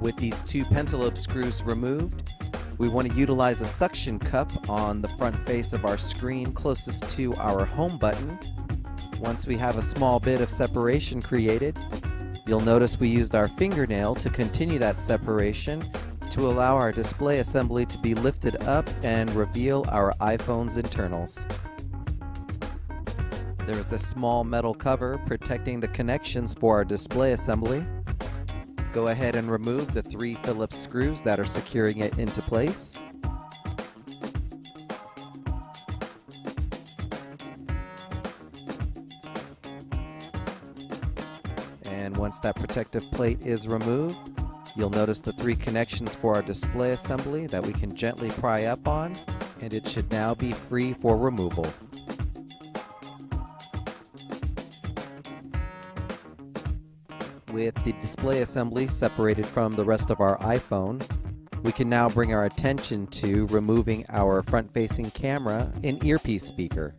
With these two pentalobe screws removed, we want to utilize a suction cup on the front face of our screen closest to our home button. Once we have a small bit of separation created, you'll notice we used our fingernail to continue that separation to allow our display assembly to be lifted up and reveal our iPhone's internals. There is a small metal cover protecting the connections for our display assembly. Go ahead and remove the 3 Phillips screws that are securing it into place. And once that protective plate is removed, you'll notice the 3 connections for our display assembly that we can gently pry up on, and it should now be free for removal. With the display assembly separated from the rest of our iPhone, we can now bring our attention to removing our front-facing camera and earpiece speaker.